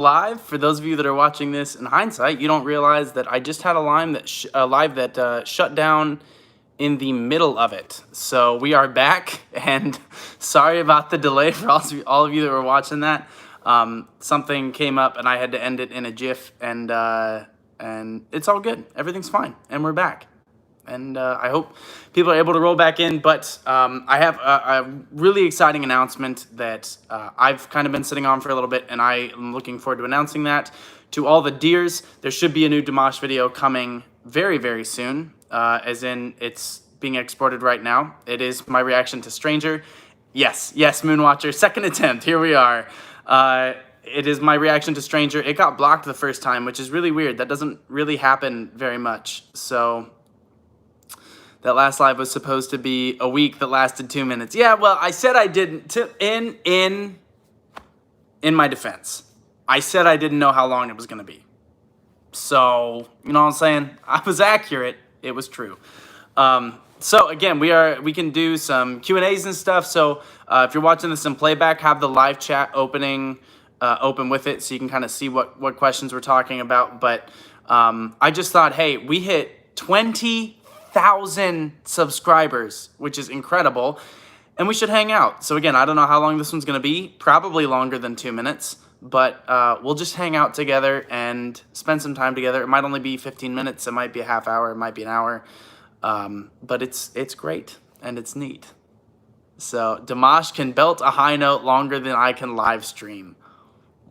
live. For those of you that are watching this in hindsight, you don't realize that I just had a live that shut down in the middle of it. So we are back, and sorry about the delay for all of you that were watching that. Something came up, and I had to end it in a GIF, and it's all good. Everything's fine, and we're back. And I hope people are able to roll back in. But I have a really exciting announcement that I've kind of been sitting on for a little bit, and I am looking forward to announcing that to all the deers. There should be a new Dimash video coming very, very soon, as in it's being exported right now. It is my reaction to Stranger. Yes, Moonwatcher, second attempt. Here we are. It is my reaction to Stranger. It got blocked the first time, which is really weird. That doesn't really happen very much. So that last live was supposed to be a week that lasted 2 minutes. Yeah, well, I said I didn't. In my defense, I said I didn't know how long it was going to be. So, you know what I'm saying? I was accurate. It was true. So again, we can do some Q&As and stuff. So if you're watching this in playback, have the live chat open with it, so you can kind of see what questions we're talking about. But I just thought, hey, we hit 20,000 subscribers, which is incredible, and we should hang out. So again, I don't know how long this one's going to be. Probably longer than 2 minutes, but we'll just hang out together and spend some time together. It might only be 15 minutes. It might be a half hour. It might be an hour. But it's great and it's neat. So Dimash can belt a high note longer than I can live stream.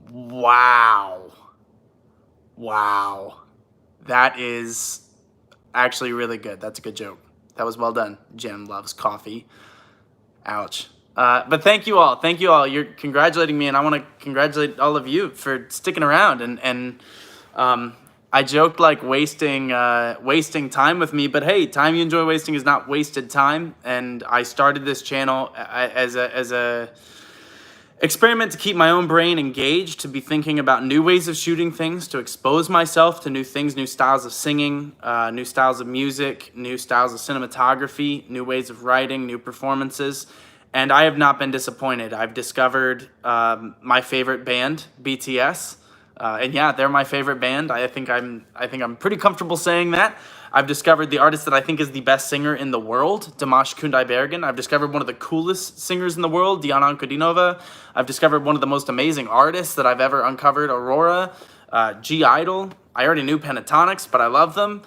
Wow. That is actually really good. That's a good joke. That was well done. Jen loves coffee. Ouch. But thank you all. You're congratulating me, and I want to congratulate all of you for sticking around. And I joked like wasting time with me, but hey, time you enjoy wasting is not wasted time. And I started this channel as a experiment to keep my own brain engaged, to be thinking about new ways of shooting things, to expose myself to new things, new styles of singing, new styles of music, new styles of cinematography, new ways of writing, new performances. And I have not been disappointed. I've discovered my favorite band, BTS. And yeah, they're my favorite band. I think I'm pretty comfortable saying that. I've discovered the artist that I think is the best singer in the world, Dimash Kundai-Bergen. I've discovered one of the coolest singers in the world, Diana Ankudinova. I've discovered one of the most amazing artists that I've ever uncovered, Aurora, G-Idol. I already knew Pentatonics, but I love them.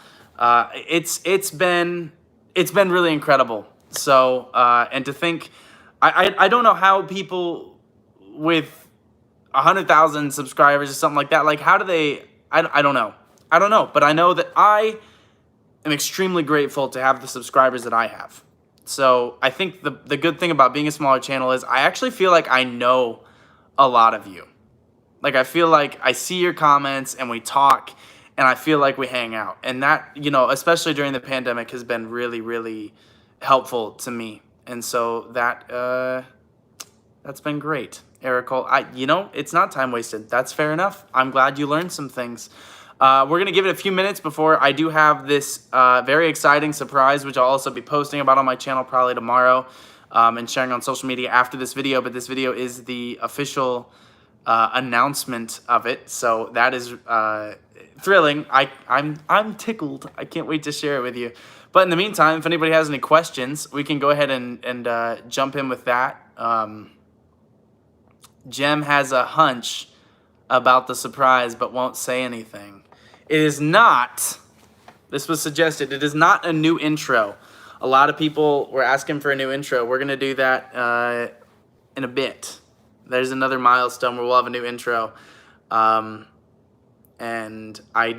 It's been really incredible. So and to think, I don't know how people with 100,000 subscribers or something like that, like how do they, I don't know, but I know that I am extremely grateful to have the subscribers that I have. So I think the good thing about being a smaller channel is I actually feel like I know a lot of you. Like I feel like I see your comments and we talk, and I feel like we hang out, and that, you know, especially during the pandemic, has been really, really helpful to me. And so that's been great. Eric, you know, it's not time wasted. That's fair enough. I'm glad you learned some things. We're going to give it a few minutes before I do have this very exciting surprise, which I'll also be posting about on my channel probably tomorrow, and sharing on social media after this video. But this video is the official announcement of it. So that is thrilling. I'm tickled. I can't wait to share it with you. But in the meantime, if anybody has any questions, we can go ahead and jump in with that. Jem has a hunch about the surprise, but won't say anything. It is not, this was suggested, it is not a new intro. A lot of people were asking for a new intro. We're going to do that in a bit. There's another milestone where we'll have a new intro. And I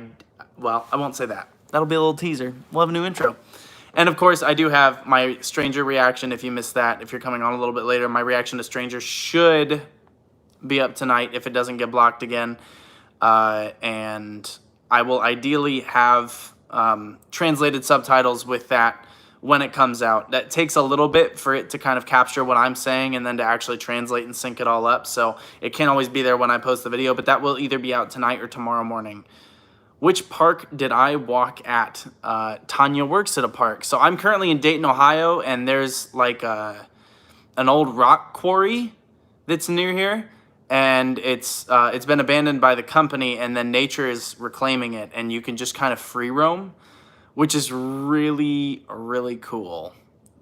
won't say that. That'll be a little teaser. We'll have a new intro. And of course, I do have my Stranger reaction. If you missed that, if you're coming on a little bit later, my reaction to Stranger should be up tonight if it doesn't get blocked again. And I will ideally have translated subtitles with that when it comes out. That takes a little bit for it to kind of capture what I'm saying and then to actually translate and sync it all up. So it can't always be there when I post the video, but that will either be out tonight or tomorrow morning. Which park did I walk at? Tanya works at a park. So I'm currently in Dayton, Ohio, and there's like an old rock quarry that's near here. and it's been abandoned by the company, and then nature is reclaiming it, and you can just kind of free roam, which is really, really cool.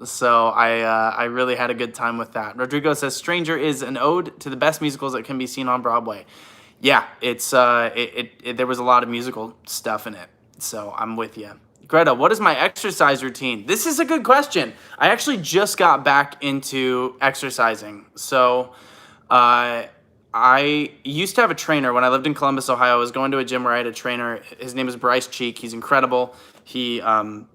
So I really had a good time with that. Rodrigo says Stranger is an ode to the best musicals that can be seen on Broadway. Yeah, there was a lot of musical stuff in it. So I'm with you. Greta, what is my exercise routine? This is a good question. I actually just got back into exercising. So I used to have a trainer when I lived in Columbus, Ohio. I was going to a gym where I had a trainer. His name is Bryce Cheek. He's incredible. He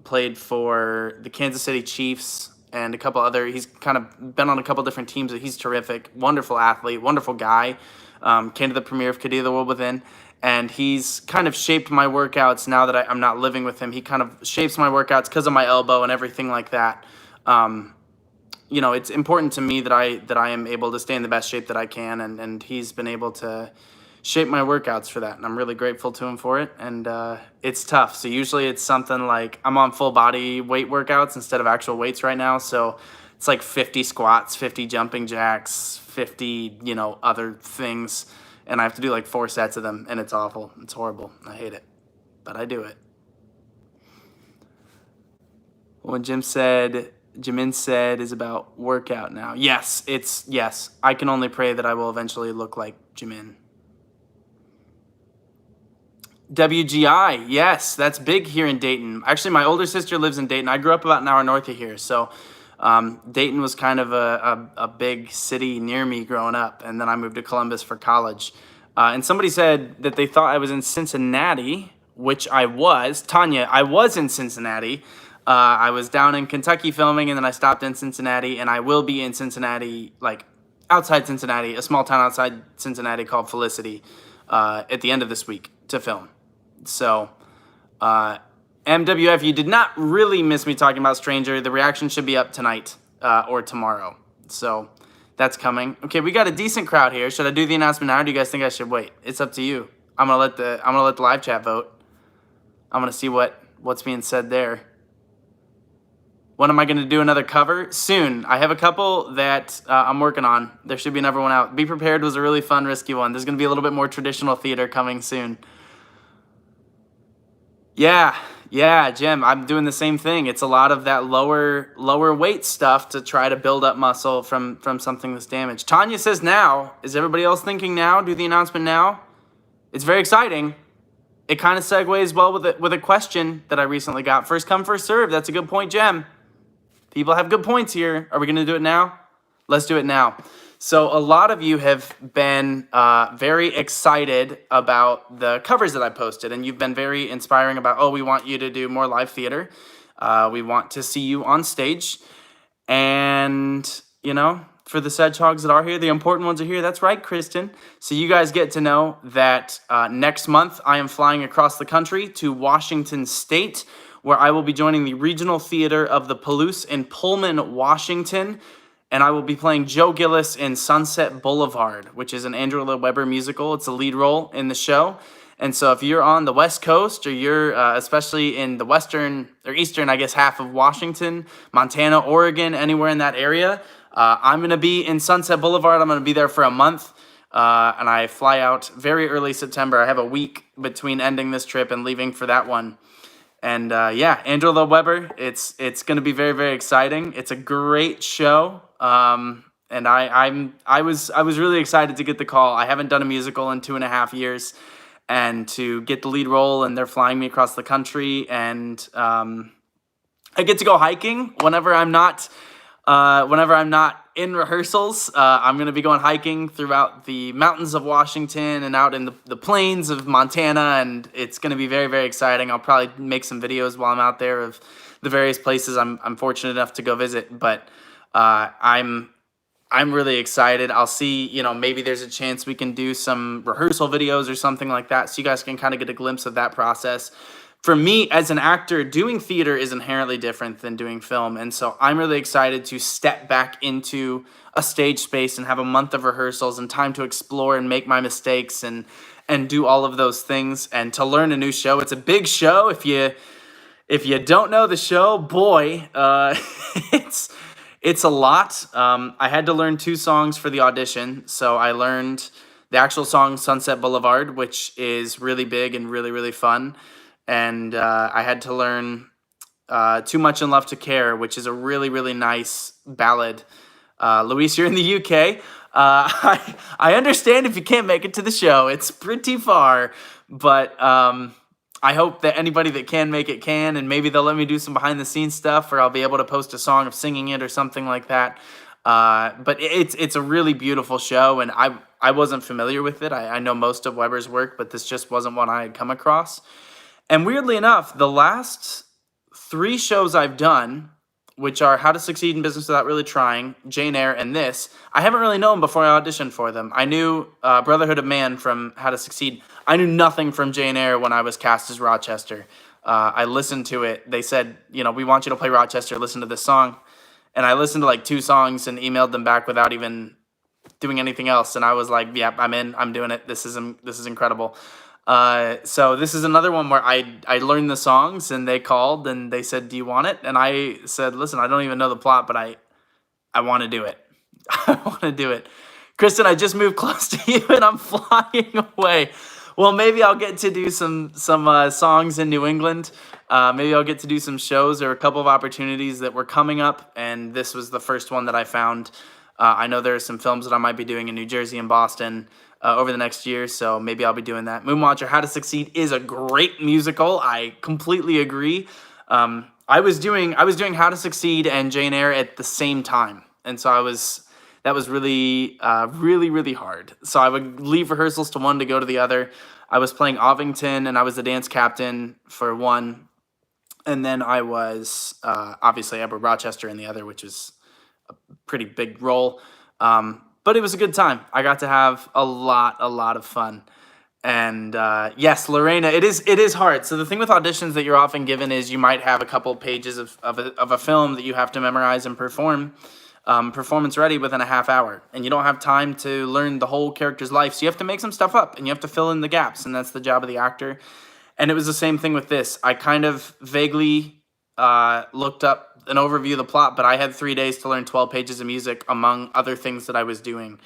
played for the Kansas City Chiefs and a couple other. He's kind of been on a couple different teams. He's terrific, wonderful athlete, wonderful guy. Came to the premiere of Cadet the World Within, and he's kind of shaped my workouts now that I'm not living with him. He kind of shapes my workouts because of my elbow and everything like that. It's important to me that I am able to stay in the best shape that I can, and he's been able to shape my workouts for that, and I'm really grateful to him for it. And it's tough. So usually it's something like I'm on full body weight workouts instead of actual weights right now. So it's like 50 squats, 50 jumping jacks, 50 other things, and I have to do like 4 sets of them, and it's awful. It's horrible. I hate it, but I do it. When Jimin said is about workout now. Yes. I can only pray that I will eventually look like Jimin. WGI, yes, that's big here in Dayton. Actually, my older sister lives in Dayton. I grew up about an hour north of here, so Dayton was kind of a big city near me growing up, and then I moved to Columbus for college. And somebody said that they thought I was in Cincinnati, which I was. Tanya, I was in Cincinnati. I was down in Kentucky filming, and then I stopped in Cincinnati, and I will be in Cincinnati, like outside Cincinnati, a small town outside Cincinnati called Felicity, at the end of this week to film. So, MWF, you did not really miss me talking about Stranger. The reaction should be up tonight or tomorrow. So that's coming. Okay, we got a decent crowd here. Should I do the announcement now, or do you guys think I should wait? It's up to you. I'm gonna let the live chat vote. I'm gonna see what's being said there. When am I gonna do another cover? Soon. I have a couple that I'm working on. There should be another one out. Be Prepared was a really fun, risky one. There's gonna be a little bit more traditional theater coming soon. Yeah, Jim, I'm doing the same thing. It's a lot of that lower weight stuff to try to build up muscle from something that's damaged. Tanya says now. Is everybody else thinking now? Do the announcement now? It's very exciting. It kind of segues well with a question that I recently got. First come, first serve. That's a good point, Jem. People have good points here. Are we going to do it now? Let's do it now. So a lot of you have been very excited about the covers that I posted, and you've been very inspiring about, we want you to do more live theater. We want to see you on stage. And, for the Sedgehogs that are here, the important ones are here. That's right, Kristen. So you guys get to know that next month I am flying across the country to Washington State, where I will be joining the Regional Theater of the Palouse in Pullman, Washington. And I will be playing Joe Gillis in Sunset Boulevard, which is an Andrew Lloyd Webber musical. It's a lead role in the show. And so if you're on the West Coast, or you're especially in the western or eastern, I guess, half of Washington, Montana, Oregon, anywhere in that area, I'm going to be in Sunset Boulevard. I'm going to be there for a month. And I fly out very early September. I have a week between ending this trip and leaving for that one. And Andrew Lloyd Webber, it's going to be very, very exciting. It's a great show. And I was really excited to get the call. I haven't done a musical in 2.5 years, and to get the lead role, and they're flying me across the country, and I get to go hiking whenever I'm not in rehearsals. I'm going to be going hiking throughout the mountains of Washington and out in the plains of Montana, and it's going to be very, very exciting. I'll probably make some videos while I'm out there of the various places I'm fortunate enough to go visit, but I'm really excited. I'll see, maybe there's a chance we can do some rehearsal videos or something like that, so you guys can kind of get a glimpse of that process. For me, as an actor, doing theater is inherently different than doing film, and so I'm really excited to step back into a stage space and have a month of rehearsals and time to explore and make my mistakes and do all of those things, and to learn a new show. It's a big show. If you don't know the show, boy, it's a lot. I had to learn 2 songs for the audition, so I learned the actual song Sunset Boulevard, which is really big and really, really fun. And I had to learn Too Much in Love to Care, which is a really, really nice ballad. Luis, you're in the UK. I understand if you can't make it to the show. It's pretty far, but I hope that anybody that can make it can, and maybe they'll let me do some behind the scenes stuff, or I'll be able to post a song of singing it or something like that. But it's a really beautiful show, and I wasn't familiar with it. I know most of Weber's work, but this just wasn't one I had come across. And weirdly enough, the last 3 shows I've done, which are How to Succeed in Business Without Really Trying, Jane Eyre, and this, I haven't really known before I auditioned for them. I knew Brotherhood of Man from How to Succeed. I knew nothing from Jane Eyre when I was cast as Rochester. I listened to it. They said, we want you to play Rochester. Listen to this song. And I listened to like 2 songs and emailed them back without even doing anything else. And I was like, yeah, I'm in. I'm doing it. This is incredible. So this is another one where I learned the songs, and they called and they said, do you want it? And I said, listen, I don't even know the plot, but I want to do it. I want to do it. Kristen, I just moved close to you and I'm flying away. Well, maybe I'll get to do some songs in New England. Maybe I'll get to do some shows. There were a couple of opportunities that were coming up, and this was the first one that I found. I know there are some films that I might be doing in New Jersey and Boston over the next year, so maybe I'll be doing that. Moonwatcher, How to Succeed is a great musical. I completely agree. I was doing How to Succeed and Jane Eyre at the same time, and so that was really, really, really hard. So I would leave rehearsals to one to go to the other. I was playing Ovington, and I was the dance captain for one, and then I was obviously Edward Rochester in the other, which is a pretty big role. But it was a good time. I got to have a lot of fun. And yes, Lorena, it is hard. So the thing with auditions that you're often given is you might have a couple pages of a film that you have to memorize and perform performance ready within a half hour. And you don't have time to learn the whole character's life. So you have to make some stuff up and you have to fill in the gaps. And that's the job of the actor. And it was the same thing with this. I kind of vaguely looked up an overview of the plot, but I had 3 days to learn 12 pages of music among other things that I was doing.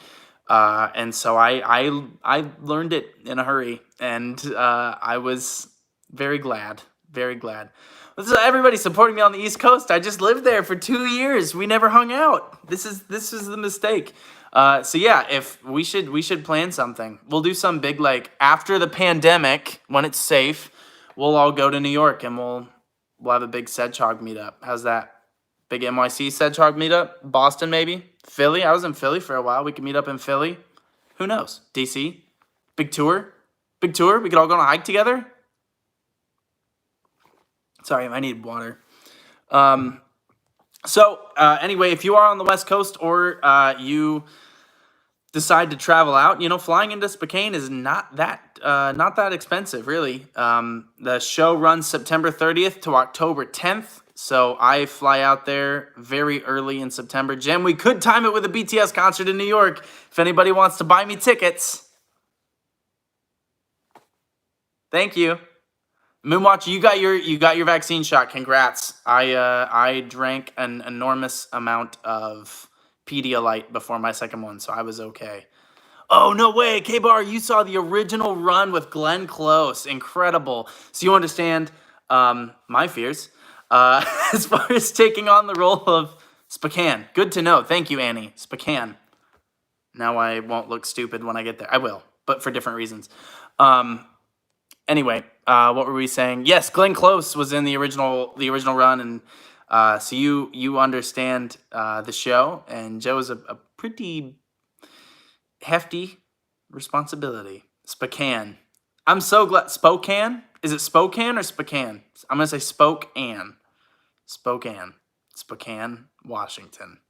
And so I learned it in a hurry, and I was very glad, very glad. This is everybody supporting me on the East Coast. I just lived there for 2 years. We never hung out. This is the mistake. So yeah, if we should plan something. We'll do some big, like after the pandemic, when it's safe, we'll all go to New York and we'll have a big Sedgehog meetup. How's that? Big NYC Sedgehog meetup? Boston maybe? Philly? I was in Philly for a while. We could meet up in Philly. Who knows? DC? Big tour? Big tour? We could all go on a hike together? Sorry, I need water. Anyway, if you are on the West Coast or you decide to travel out, flying into Spokane is not that expensive, really. The show runs September 30th to October 10th. So I fly out there very early in September. Jen, we could time it with a BTS concert in New York if anybody wants to buy me tickets. Thank you. Moonwatcher, you got your vaccine shot. Congrats. I drank an enormous amount of Pedialyte before my second one, so I was okay. Oh, no way. K-Bar, you saw the original run with Glenn Close. Incredible. So you understand my fears. As far as taking on the role of Spokane. Good to know. Thank you, Annie. Spokane. Now I won't look stupid when I get there. I will, but for different reasons. Anyway, what were we saying? Yes, Glenn Close was in the original run, and so you understand the show, and Joe is a pretty hefty responsibility. Spokane. I'm so glad. Spokane? Is it Spokane or Spokane? I'm going to say Spokane. Spokane, Washington.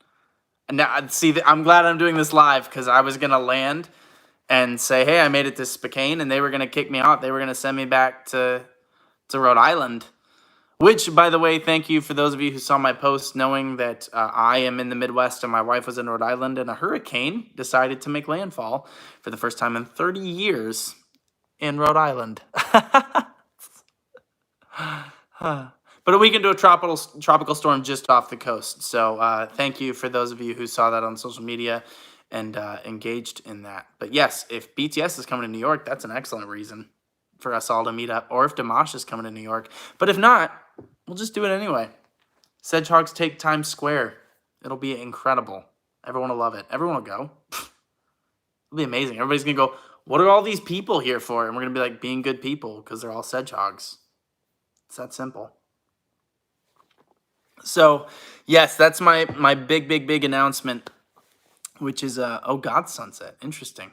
And now, see, I'm glad I'm doing this live because I was going to land and say, hey, I made it to Spokane, and they were going to kick me out. They were going to send me back to Rhode Island, which, by the way, thank you for those of you who saw my post knowing that I am in the Midwest and my wife was in Rhode Island, and a hurricane decided to make landfall for the first time in 30 years in Rhode Island. But we can do a tropical storm just off the coast. So thank you for those of you who saw that on social media. and engaged in that. But yes, if BTS is coming to New York, that's an excellent reason for us all to meet up, or if Dimash is coming to New York. But if not, we'll just do it anyway. Sedgehogs take Times Square. It'll be incredible. Everyone will love it. Everyone will go. It'll be amazing. Everybody's going to go, what are all these people here for? And we're going to be like, being good people, because they're all Sedgehogs. It's that simple. So, yes, that's my big announcement, which is, oh, God's Sunset. Interesting.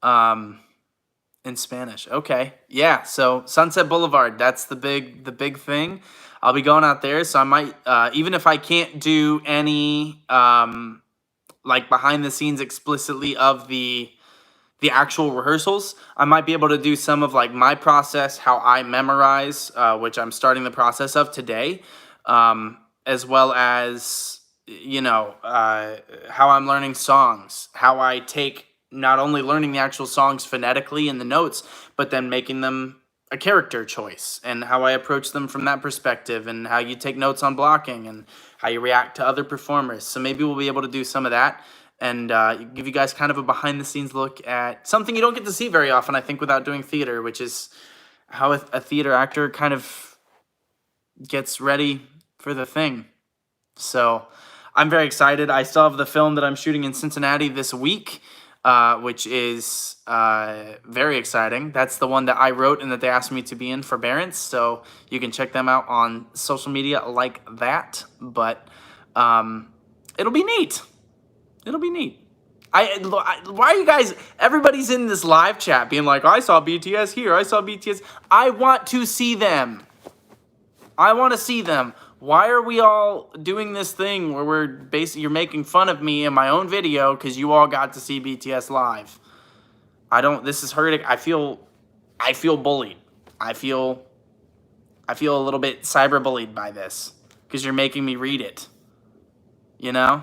In Spanish. Okay. Yeah. So Sunset Boulevard, that's the big thing. I'll be going out there. So I might, even if I can't do any, like behind the scenes explicitly of the actual rehearsals, I might be able to do some of like my process, how I memorize, which I'm starting the process of today, as well as, how I'm learning songs, how I take not only learning the actual songs phonetically in the notes, but then making them a character choice, and how I approach them from that perspective, and how you take notes on blocking, and how you react to other performers. So maybe we'll be able to do some of that, and give you guys kind of a behind-the-scenes look at something you don't get to see very often, I think, without doing theater, which is how a theater actor kind of gets ready for the thing. So I'm very excited. I still have the film that I'm shooting in Cincinnati this week, which is very exciting. That's the one that I wrote and that they asked me to be in for Barron's. So you can check them out on social media like that. But it'll be neat. It'll be neat. Why are you guys, everybody's in this live chat being like, I saw BTS here, I saw BTS. I want to see them. I want to see them. Why are we all doing this thing where you're making fun of me in my own video because you all got to see BTS live? This is hurting. I feel bullied. I feel a little bit cyberbullied by this because you're making me read it. Yeah,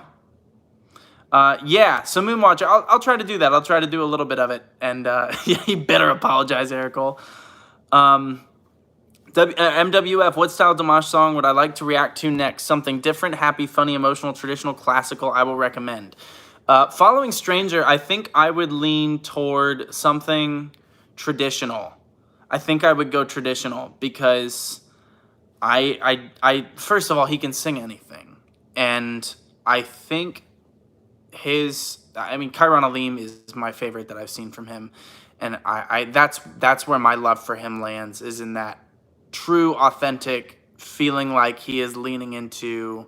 so Moonwatcher, I'll try to do that. I'll try to do a little bit of it. And yeah, you better apologize, Eric Cole. MWF, what style Dimash song would I like to react to next? Something different, happy, funny, emotional, traditional, classical, I will recommend. Following Stranger, I think I would lean toward something traditional. I think I would go traditional because I first of all, he can sing anything. And I think Chiron Aleem is my favorite that I've seen from him. And that's where my love for him lands, is in that true, authentic feeling like he is leaning into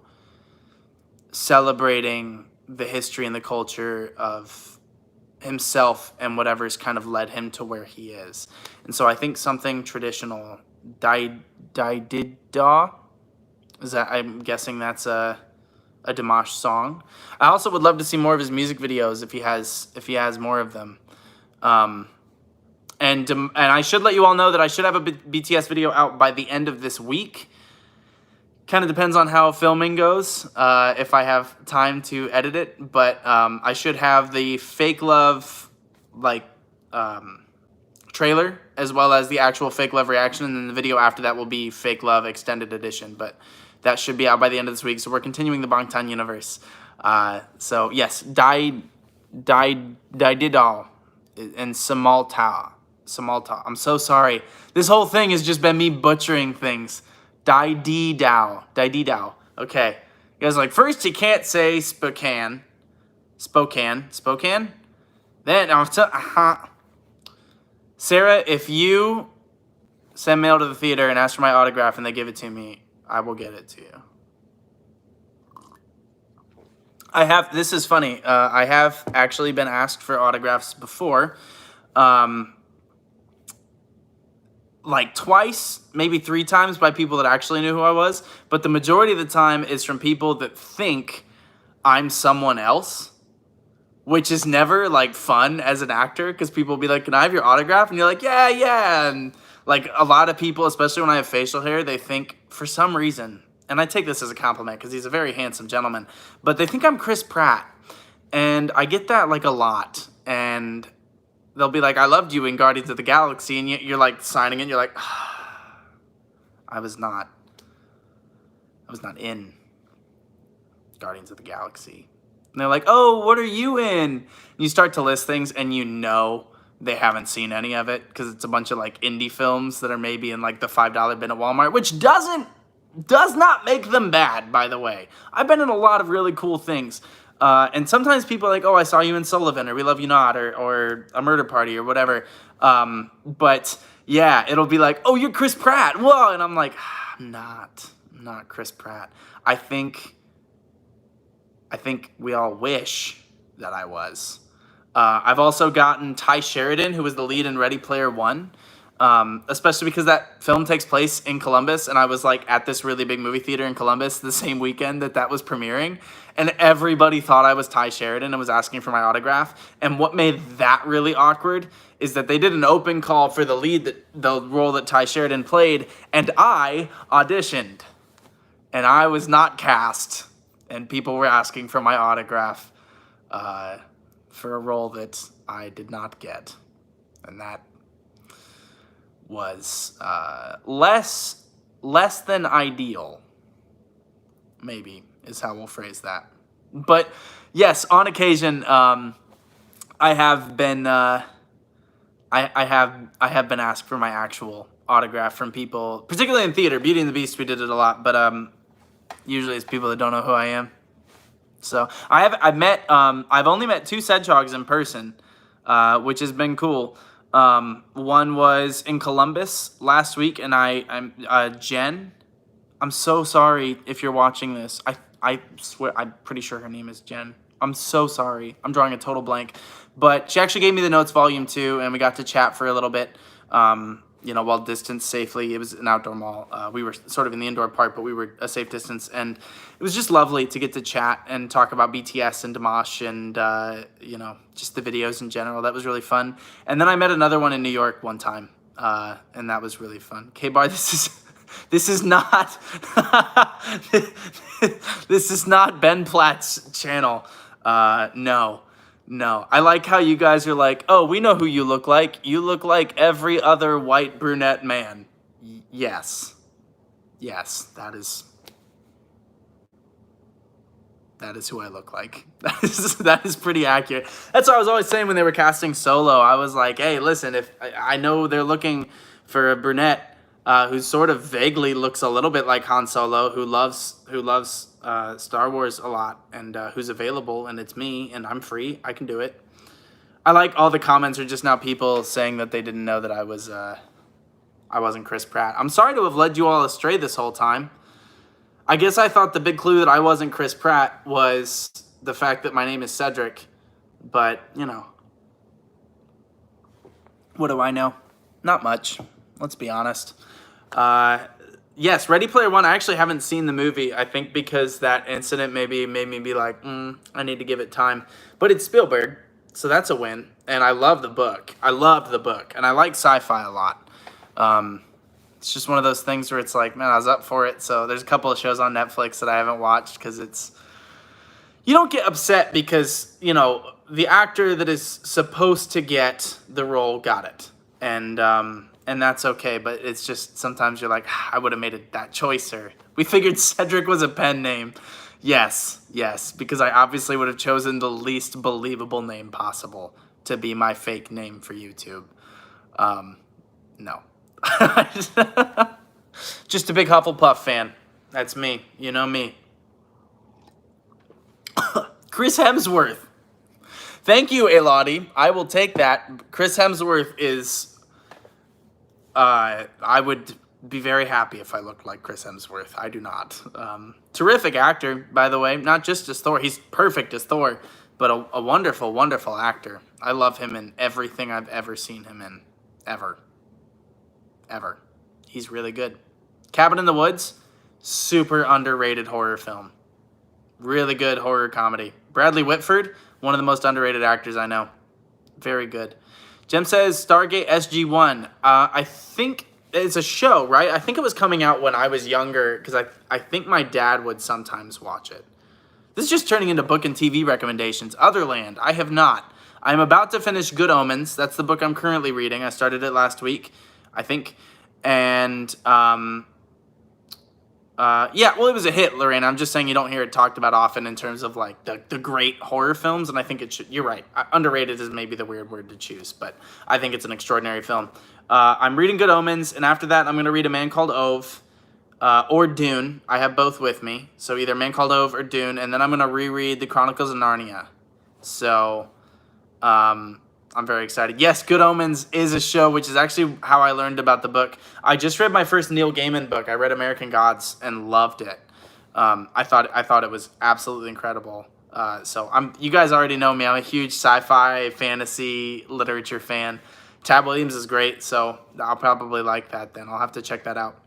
celebrating the history and the culture of himself and whatever's kind of led him to where he is. And so I think something traditional, Daidida, I'm guessing that's a Dimash song. I also would love to see more of his music videos if he has more of them. And I should let you all know that I should have a BTS video out by the end of this week. Kind of depends on how filming goes, if I have time to edit it. But I should have the Fake Love trailer, as well as the actual Fake Love reaction. And then the video after that will be Fake Love Extended Edition. But that should be out by the end of this week. So we're continuing the Bangtan universe. So yes, Daididal and Samalta. I'm so sorry. This whole thing has just been me butchering things. Daididao. Okay. You guys are like, first you can't say Spokane. Then, Sarah, if you send mail to the theater and ask for my autograph and they give it to me, I will get it to you. This is funny. I have actually been asked for autographs before. Like twice, maybe 3 times by people that actually knew who I was. But the majority of the time is from people that think I'm someone else, which is never like fun as an actor, because people will be like, can I have your autograph? And you're like, yeah. And like a lot of people, especially when I have facial hair, they think for some reason, and I take this as a compliment because he's a very handsome gentleman, but they think I'm Chris Pratt. And I get that like a lot. And they'll be like, I loved you in Guardians of the Galaxy. And you're like signing in. You're like, I was not in Guardians of the Galaxy. And they're like, oh, what are you in? And you start to list things, and you know they haven't seen any of it because it's a bunch of like indie films that are maybe in like the $5 bin at Walmart, which does not make them bad, by the way. I've been in a lot of really cool things. And sometimes people are like, oh, I saw you in Sullivan, or We Love You Not, or A Murder Party, or whatever. But yeah, it'll be like, oh, you're Chris Pratt. Whoa. And I'm like, I'm not Chris Pratt. I think we all wish that I was. I've also gotten Ty Sheridan, who was the lead in Ready Player One, especially because that film takes place in Columbus, and I was like at this really big movie theater in Columbus the same weekend that was premiering, and everybody thought I was Ty Sheridan and was asking for my autograph. And what made that really awkward is that they did an open call for the role that Ty Sheridan played, and I auditioned, and I was not cast, and people were asking for my autograph for a role that I did not get, and that was less than ideal, maybe is how we'll phrase that. But yes, on occasion, I have been I have been asked for my actual autograph from people, particularly in theater. Beauty and the Beast, we did it a lot, but usually it's people that don't know who I am. So I've only met 2 Sedgehogs in person, which has been cool. One was in Columbus last week, and Jen, I'm so sorry if you're watching this. I swear, I'm pretty sure her name is Jen. I'm so sorry. I'm drawing a total blank. But she actually gave me the notes volume 2, and we got to chat for a little bit, while distanced safely. It was an outdoor mall. We were sort of in the indoor part, but we were a safe distance. And it was just lovely to get to chat and talk about BTS and Dimash and, just the videos in general. That was really fun. And then I met another one in New York one time, and that was really fun. K-Bar, this is not this is not Ben Platt's channel. No. I like how you guys are like, oh, we know who you look like. You look like every other white brunette man. Yes, that is who I look like. That is pretty accurate. That's what I was always saying when they were casting Solo. I was like, hey, listen, if I know they're looking for a brunette who sort of vaguely looks a little bit like Han Solo, who loves Star Wars a lot, and who's available, and it's me, and I'm free. I can do it. I like all the comments are just now people saying that they didn't know that I wasn't Chris Pratt. I'm sorry to have led you all astray this whole time. I guess I thought the big clue that I wasn't Chris Pratt was the fact that my name is Cedric, but, what do I know? Not much. Let's be honest. Yes, Ready Player One, I actually haven't seen the movie, I think because that incident maybe made me be like, I need to give it time. But it's Spielberg, so that's a win. And I love the book. I loved the book. And I like sci-fi a lot. It's just one of those things where it's like, man, I was up for it. So there's a couple of shows on Netflix that I haven't watched because you don't get upset because, the actor that is supposed to get the role got it. And that's okay, but it's just sometimes you're like, I would have made that choice, or we figured Cedric was a pen name. Yes, because I obviously would have chosen the least believable name possible to be my fake name for YouTube. No. Just a big Hufflepuff fan. That's me. You know me. Chris Hemsworth. Thank you, Elodie. I will take that. Chris Hemsworth is... I would be very happy if I looked like Chris Hemsworth. I do not. Terrific actor, by the way. Not just as Thor. He's perfect as Thor, but a wonderful, wonderful actor. I love him in everything I've ever seen him in. Ever. He's really good. Cabin in the Woods, super underrated horror film. Really good horror comedy. Bradley Whitford, one of the most underrated actors I know. Very good. Jem says Stargate SG-1. I think it's a show, right? I think it was coming out when I was younger because I think my dad would sometimes watch it. This is just turning into book and TV recommendations. Otherland, I have not. I'm about to finish Good Omens. That's the book I'm currently reading. I started it last week, I think. And Yeah, well, it was a hit, Lorraine. I'm just saying you don't hear it talked about often in terms of like the great horror films, and I think it should. You're right. Underrated is maybe the weird word to choose, but I think it's an extraordinary film. I'm reading Good Omens, and after that, I'm gonna read A Man Called Ove, or Dune. I have both with me, so either Man Called Ove or Dune, and then I'm gonna reread The Chronicles of Narnia. So, I'm very excited. Yes, Good Omens is a show, which is actually how I learned about the book. I just read my first Neil Gaiman book. I read American Gods and loved it. I thought it was absolutely incredible. So you guys already know me. I'm a huge sci-fi, fantasy, literature fan. Tab Williams is great, so I'll probably like that then. I'll have to check that out.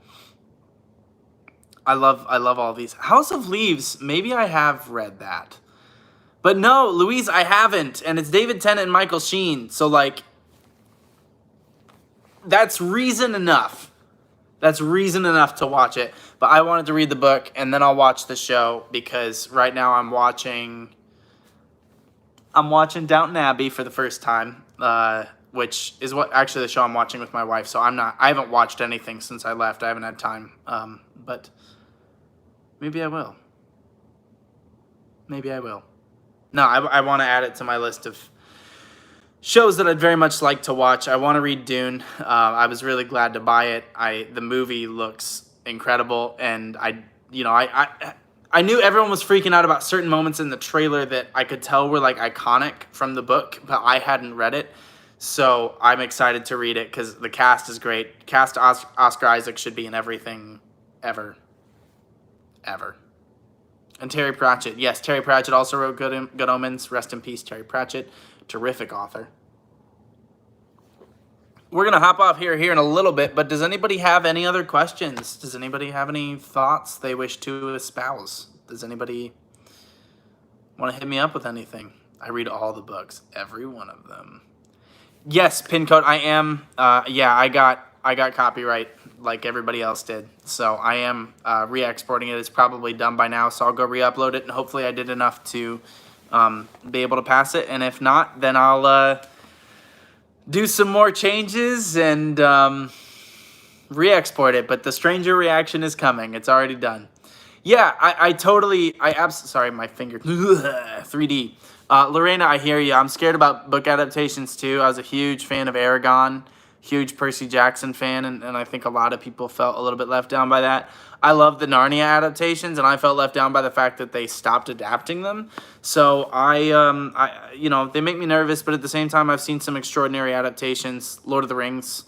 I love all these. House of Leaves, maybe I have read that. But no, Louise, I haven't. And it's David Tennant and Michael Sheen. So, like, that's reason enough. That's reason enough to watch it. But I wanted to read the book, and then I'll watch the show, because right now I'm watching Downton Abbey for the first time, which is what actually the show I'm watching with my wife. So I haven't watched anything since I left. I haven't had time. But maybe I will. Maybe I will. No, I want to add it to my list of shows that I'd very much like to watch. I want to read Dune. I was really glad to buy it. The movie looks incredible, and I knew everyone was freaking out about certain moments in the trailer that I could tell were like iconic from the book, but I hadn't read it. So I'm excited to read it because the cast is great. Oscar Isaac should be in everything ever. And Terry Pratchett. Yes, Terry Pratchett also wrote Good Omens. Rest in peace, Terry Pratchett. Terrific author. We're going to hop off here in a little bit, but does anybody have any other questions? Does anybody have any thoughts they wish to espouse? Does anybody want to hit me up with anything? I read all the books, every one of them. Yes, Pincode, I am. I got copyright like everybody else did. So I am re-exporting it. It's probably done by now, so I'll go re-upload it, and hopefully I did enough to be able to pass it. And if not, then I'll do some more changes and re-export it. But the stranger reaction is coming. It's already done. Yeah, sorry, my finger, 3D. Lorena, I hear you. I'm scared about book adaptations too. I was a huge fan of Aragon. Huge Percy Jackson fan, and I think a lot of people felt a little bit left down by that. I love the Narnia adaptations, and I felt left down by the fact that they stopped adapting them. So they make me nervous, but at the same time, I've seen some extraordinary adaptations. Lord of the Rings,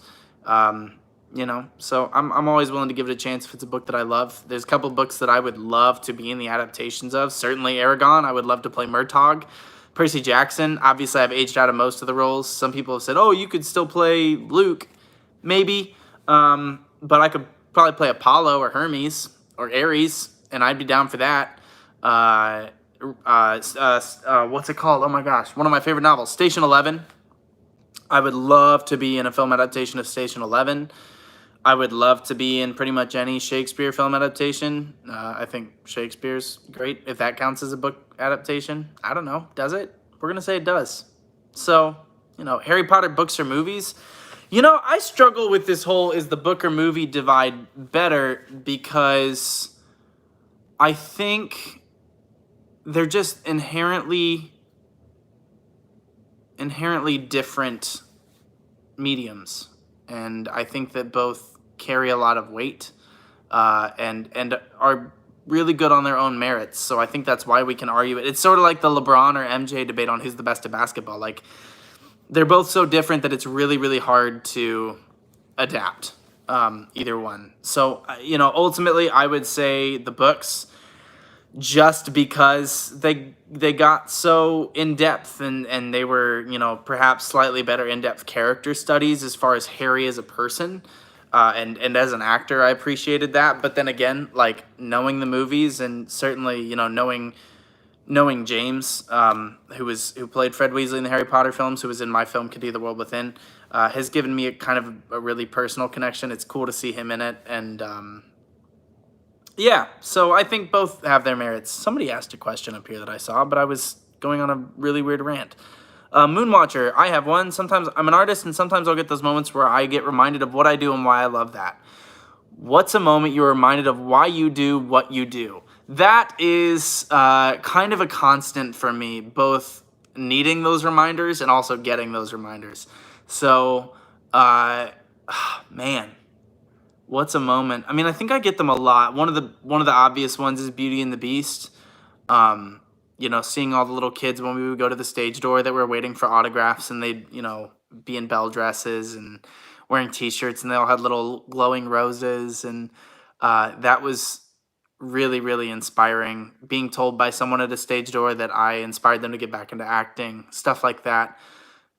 so I'm always willing to give it a chance if it's a book that I love. There's a couple books that I would love to be in the adaptations of. Certainly Aragon, I would love to play Murtaugh. Percy Jackson, obviously I've aged out of most of the roles. Some people have said, oh, you could still play Luke. Maybe. But I could probably play Apollo or Hermes or Ares, and I'd be down for that. What's it called? Oh my gosh. One of my favorite novels, Station 11. I would love to be in a film adaptation of Station 11. I would love to be in pretty much any Shakespeare film adaptation. I think Shakespeare's great. If that counts as a book adaptation, I don't know. Does it? We're going to say it does. So, Harry Potter books or movies. I struggle with this whole is the book or movie divide better, because I think they're just inherently different mediums. And I think that both carry a lot of weight and are really good on their own merits. So I think that's why we can argue it. It's sort of like the LeBron or MJ debate on who's the best at basketball. Like, they're both so different that it's really, really hard to adapt either one. So, ultimately, I would say the books, just because they got so in-depth and they were, perhaps slightly better in-depth character studies as far as Harry as a person. And as an actor, I appreciated that. But then again, like, knowing the movies and certainly, knowing James, who played Fred Weasley in the Harry Potter films, who was in my film Could Be the World Within, has given me a really personal connection. It's cool to see him in it. And yeah, so I think both have their merits. Somebody asked a question up here that I saw, but I was going on a really weird rant. Moonwatcher, I have one. Sometimes I'm an artist, and sometimes I'll get those moments where I get reminded of what I do and why I love that. What's a moment you're reminded of why you do what you do? That is kind of a constant for me, both needing those reminders and also getting those reminders. So, uh, man, what's a moment? I mean, I think I get them a lot. One of the obvious ones is Beauty and the Beast. Um, seeing all the little kids when we would go to the stage door that were waiting for autographs, and they'd, be in bell dresses and wearing T-shirts, and they all had little glowing roses, and that was really, really inspiring. Being told by someone at a stage door that I inspired them to get back into acting, stuff like that.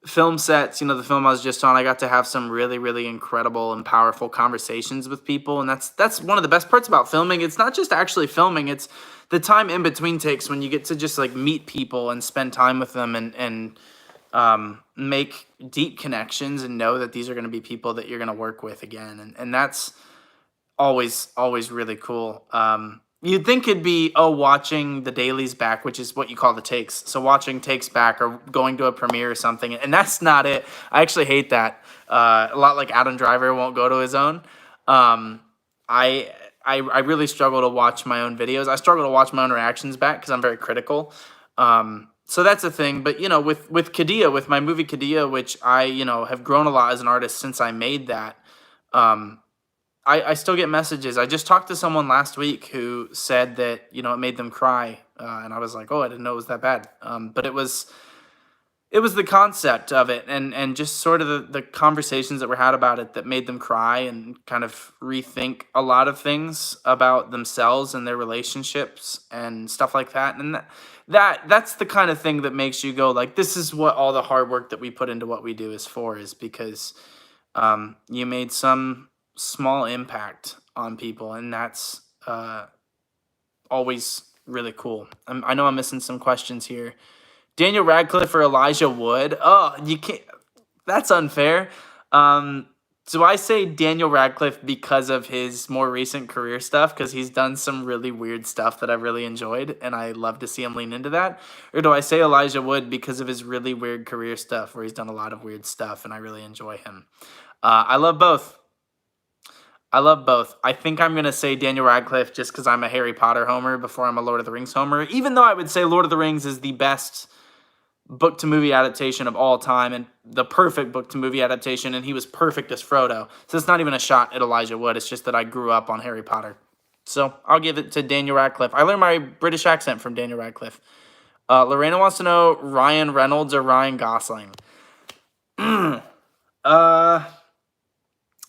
Film sets, the film I was just on, I got to have some really, really incredible and powerful conversations with people, and that's one of the best parts about filming. It's not just actually filming; it's the time in between takes when you get to just like meet people and spend time with them and make deep connections and know that these are going to be people that you're going to work with again, and that's always really cool. You'd think it'd be watching the dailies back, which is what you call the takes. So watching takes back or going to a premiere or something, and that's not it. I actually hate that. A lot like Adam Driver won't go to his own. Um, I really struggle to watch my own videos. I struggle to watch my own reactions back because I'm very critical. So that's a thing. But with Kadia, with my movie Kadia, which I have grown a lot as an artist since I made that. Um, I still get messages. I just talked to someone last week who said that, it made them cry. And I was like, oh, I didn't know it was that bad. But it was the concept of it and just sort of the conversations that were had about it that made them cry and kind of rethink a lot of things about themselves and their relationships and stuff like that. And that's the kind of thing that makes you go like, this is what all the hard work that we put into what we do is for, is because you made some small impact on people, and that's always really cool. I know I'm missing some questions here. Daniel Radcliffe or Elijah Wood? Oh, you can't. That's unfair. Do I say Daniel Radcliffe because of his more recent career stuff? Because he's done some really weird stuff that I've really enjoyed, and I love to see him lean into that. Or do I say Elijah Wood because of his really weird career stuff, where he's done a lot of weird stuff, and I really enjoy him? I love both. I love both. I think I'm going to say Daniel Radcliffe just because I'm a Harry Potter homer before I'm a Lord of the Rings homer, even though I would say Lord of the Rings is the best book to movie adaptation of all time and the perfect book to movie adaptation, and he was perfect as Frodo. So it's not even a shot at Elijah Wood. It's just that I grew up on Harry Potter. So I'll give it to Daniel Radcliffe. I learned my British accent from Daniel Radcliffe. Lorena wants to know Ryan Reynolds or Ryan Gosling. uh,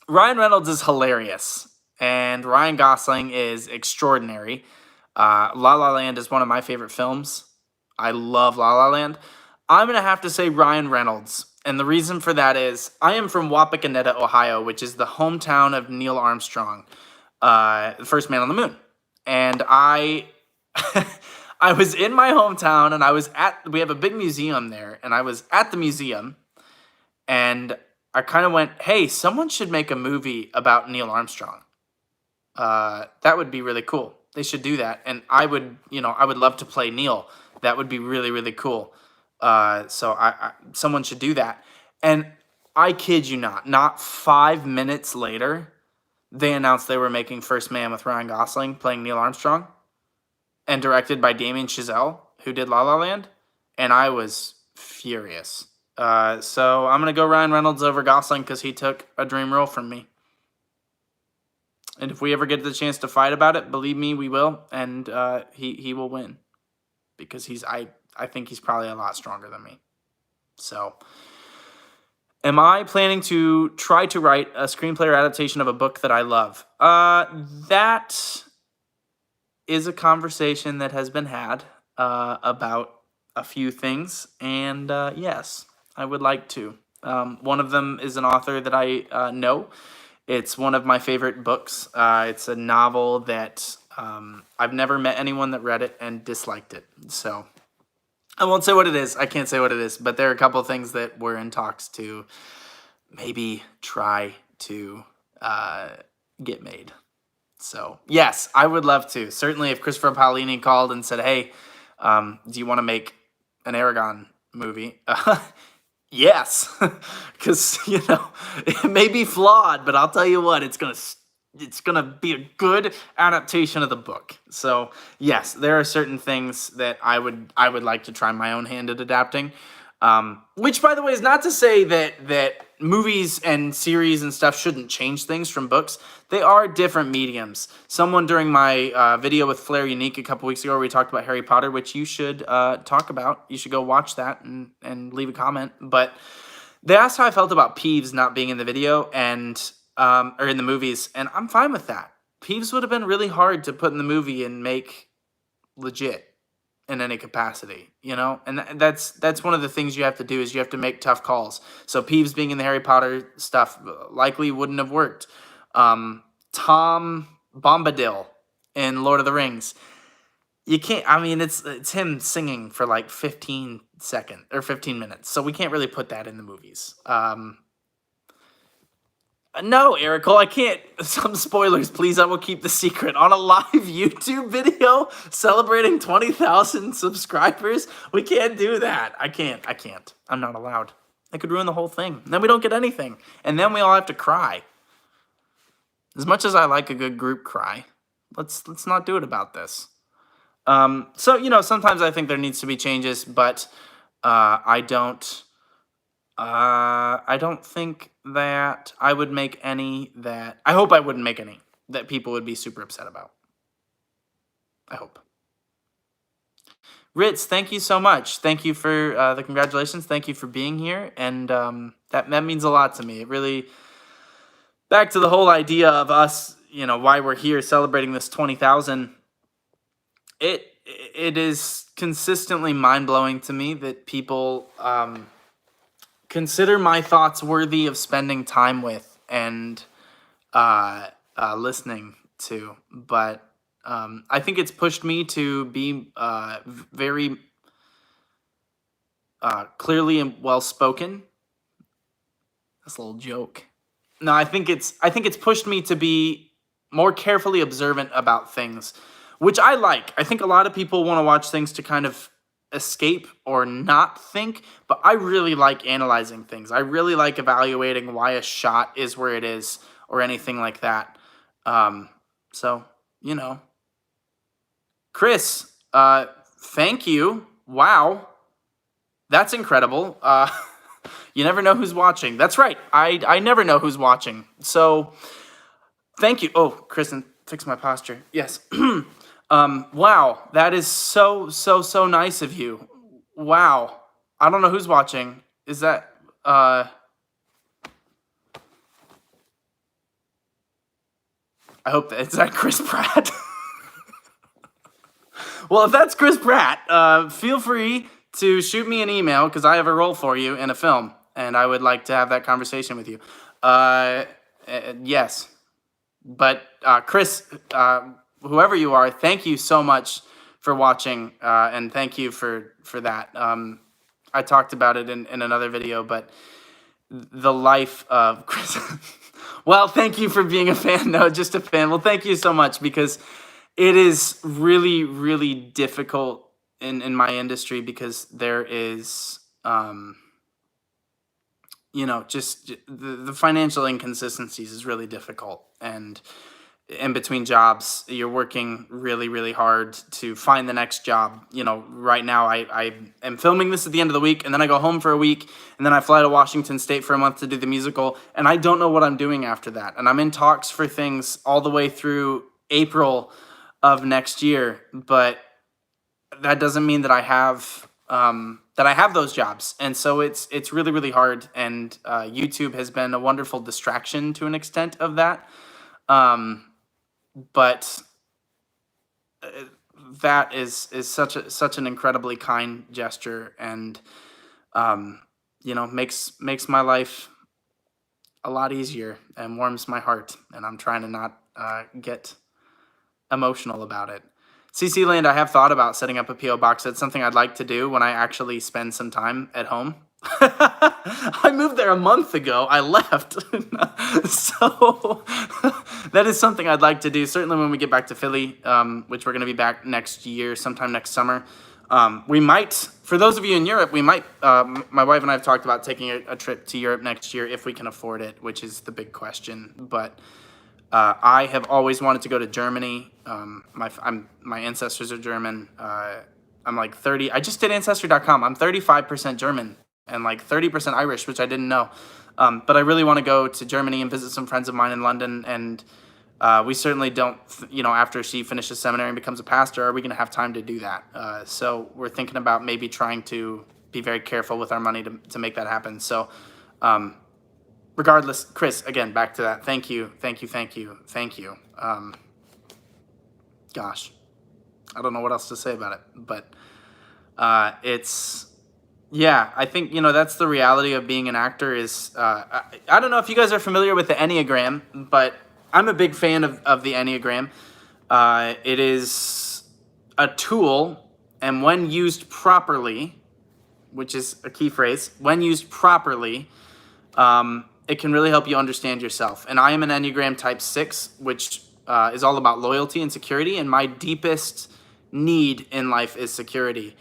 Ryan Reynolds is hilarious, and Ryan Gosling is extraordinary. La La Land is one of my favorite films. I love La La Land. I'm going to have to say Ryan Reynolds, and the reason for that is I am from Wapakoneta, Ohio, which is the hometown of Neil Armstrong, the first man on the moon. And I I was in my hometown, and we have a big museum there, and I was at the museum, and I kind of went, hey, someone should make a movie about Neil Armstrong. That would be really cool. They should do that. And I would love to play Neil. That would be really, really cool. So someone should do that. And I kid you not 5 minutes later, they announced they were making First Man with Ryan Gosling playing Neil Armstrong and directed by Damien Chazelle, who did La La Land. And I was furious. So I'm going to go Ryan Reynolds over Gosling because he took a dream role from me. And if we ever get the chance to fight about it, believe me, we will. And he will win because I think he's probably a lot stronger than me. So am I planning to try to write a screenplay or adaptation of a book that I love? That is a conversation that has been had about a few things. And yes, I would like to. One of them is an author that I know. It's one of my favorite books. It's a novel that I've never met anyone that read it and disliked it. So I won't say what it is. I can't say what it is. But there are a couple of things that we're in talks to maybe try to get made. So yes, I would love to. Certainly if Christopher Paolini called and said, hey, do you want to make an Aragon movie? Yes, because, it may be flawed, but I'll tell you what, it's going to it's gonna be a good adaptation of the book. So yes, there are certain things that I would like to try my own hand at adapting. Which, by the way, is not to say that movies and series and stuff shouldn't change things from books. They are different mediums. Someone during my video with Flair Unique a couple weeks ago, where we talked about Harry Potter, which you should talk about. You should go watch that and leave a comment. But they asked how I felt about Peeves not being in the video and or in the movies, and I'm fine with that. Peeves would have been really hard to put in the movie and make legit in any capacity, you know? And that's one of the things you have to do, is you have to make tough calls. So Peeves being in the Harry Potter stuff likely wouldn't have worked. Tom Bombadil in Lord of the Rings. You can't, I mean, it's him singing for like 15 seconds or 15 minutes. So we can't really put that in the movies. No, Erical, I can't. Some spoilers, please. I will keep the secret. On a live YouTube video celebrating 20,000 subscribers, we can't do that. I can't. I'm not allowed. I could ruin the whole thing. And then we don't get anything. And then we all have to cry. As much as I like a good group cry, let's not do it about this. So, you know, sometimes I think there needs to be changes, but I don't think that I would make any that... I hope I wouldn't make any that people would be super upset about. I hope. Ritz, thank you so much. Thank you for the congratulations. Thank you for being here. And that means a lot to me. It really... Back to the whole idea of us, you know, why we're here celebrating this 20,000. It is consistently mind-blowing to me that people... consider my thoughts worthy of spending time with and listening to, but I think it's pushed me to be very clearly and well-spoken. That's a little joke. No, I think it's pushed me to be more carefully observant about things, which I like. I think a lot of people want to watch things to kind of escape or not think, but I really like analyzing things. I really like evaluating why a shot is where it is or anything like that. So, you know. Chris, thank you. Wow. That's incredible. You never know who's watching. That's right. I never know who's watching. So, thank you. Oh, Kristen, fix my posture. Yes. Wow, that is so nice of you. Wow. I don't know who's watching. Is that, I hope that, is that Chris Pratt? Well, if that's Chris Pratt, feel free to shoot me an email, because I have a role for you in a film, and I would like to have that conversation with you. Yes. But, Chris, whoever you are, thank you so much for watching, and thank you for that. I talked about it in another video, but the life of Chris... Well, thank you for being a fan. No, just a fan. Well, thank you so much, because it is really, really difficult in my industry, because there is, you know, just the financial inconsistencies is really difficult. And in between jobs, you're working really, really hard to find the next job. You know, right now I am filming this at the end of the week, and then I go home for a week, and then I fly to Washington State for a month to do the musical, and I don't know what I'm doing after that. And I'm in talks for things all the way through April of next year, but that doesn't mean that I have those jobs. And so it's really, really hard. And YouTube has been a wonderful distraction to an extent of that. But that is such an incredibly kind gesture, and you know, makes my life a lot easier and warms my heart. And I'm trying to not get emotional about it. CC Land, I have thought about setting up a PO box. That's something I'd like to do when I actually spend some time at home. I moved there a month ago. I left. So that is something I'd like to do. Certainly when we get back to Philly, which we're going to be back next year, sometime next summer. We might, for those of you in Europe, we might, my wife and I have talked about taking a trip to Europe next year if we can afford it, which is the big question. But I have always wanted to go to Germany. My ancestors are German. I'm like 30. I just did Ancestry.com. I'm 35% German and like 30% Irish, which I didn't know. But I really want to go to Germany and visit some friends of mine in London. And we certainly don't, after she finishes seminary and becomes a pastor, are we going to have time to do that? So we're thinking about maybe trying to be very careful with our money to make that happen. So regardless, Chris, again, back to that. Thank you. Gosh, I don't know what else to say about it, but I think, that's the reality of being an actor is, I don't know if you guys are familiar with the Enneagram, but I'm a big fan of the Enneagram. It is a tool, and when used properly, which is a key phrase, when used properly, it can really help you understand yourself. And I am an Enneagram type 6, which is all about loyalty and security. And my deepest need in life is security.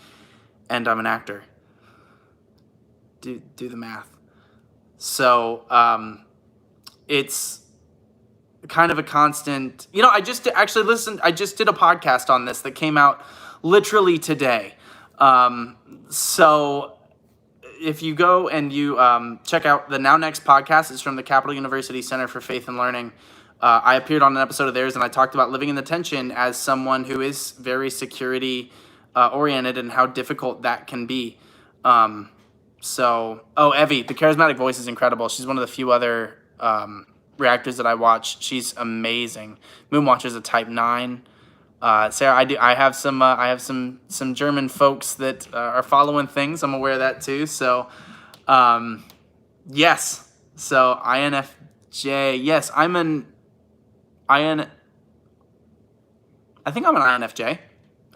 And I'm an actor. Do the math. So it's kind of a constant, I just did a podcast on this that came out literally today. So if you go and you check out the Now Next podcast, it's from the Capital University Center for Faith and Learning. I appeared on an episode of theirs, and I talked about living in the tension as someone who is very security oriented and how difficult that can be. Evie, the charismatic voice is incredible. She's one of the few other reactors that I watch. She's amazing. Moonwatcher's a type 9. Sarah, I have some German folks that are following things. I'm aware of that too. So, yes. So INFJ. Yes, I think I'm an INFJ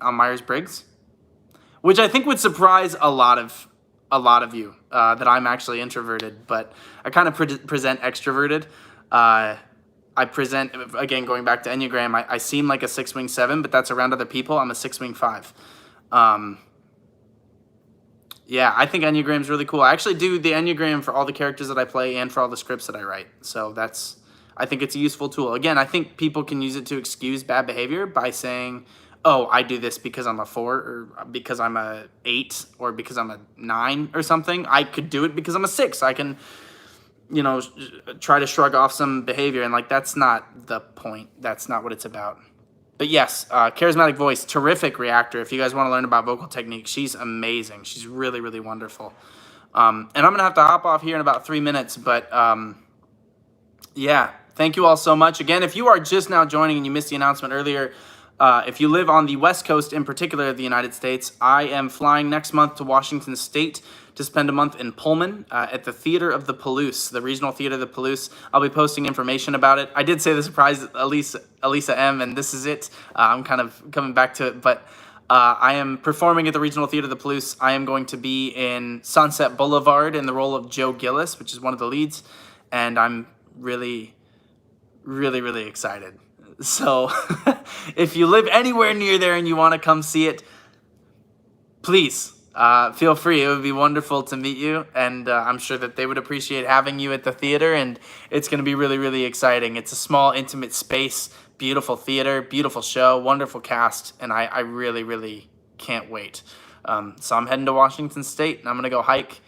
on Myers-Briggs, which I think would surprise a lot of you that I'm actually introverted, but I kind of present extroverted. I present, again, going back to Enneagram, I seem like a 6-wing 7, but that's around other people. I'm a 6-wing 5. I think Enneagram's really cool. I actually do the Enneagram for all the characters that I play and for all the scripts that I write. So I think it's a useful tool. Again, I think people can use it to excuse bad behavior by saying, oh, I do this because I'm a 4 or because I'm a 8 or because I'm a 9 or something. I could do it because I'm a 6. I can try to shrug off some behavior, and that's not the point. That's not what it's about. But yes, charismatic voice, terrific reactor. If you guys want to learn about vocal technique, she's amazing. She's really, really wonderful. And I'm going to have to hop off here in about 3 minutes, but thank you all so much. Again, if you are just now joining and you missed the announcement earlier, if you live on the West Coast, in particular of the United States, I am flying next month to Washington State to spend a month in Pullman at the Theater of the Palouse, the Regional Theater of the Palouse. I'll be posting information about it. I did say the surprise Elisa M, and this is it. I'm kind of coming back to it, but I am performing at the Regional Theater of the Palouse. I am going to be in Sunset Boulevard in the role of Joe Gillis, which is one of the leads, and I'm really, really, really excited. So if you live anywhere near there and you want to come see it, please feel free. It would be wonderful to meet you, and I'm sure that they would appreciate having you at the theater, and it's going to be really, really exciting. It's a small, intimate space, beautiful theater, beautiful show, wonderful cast, and I really, really can't wait. So I'm heading to Washington State, and I'm going to go hike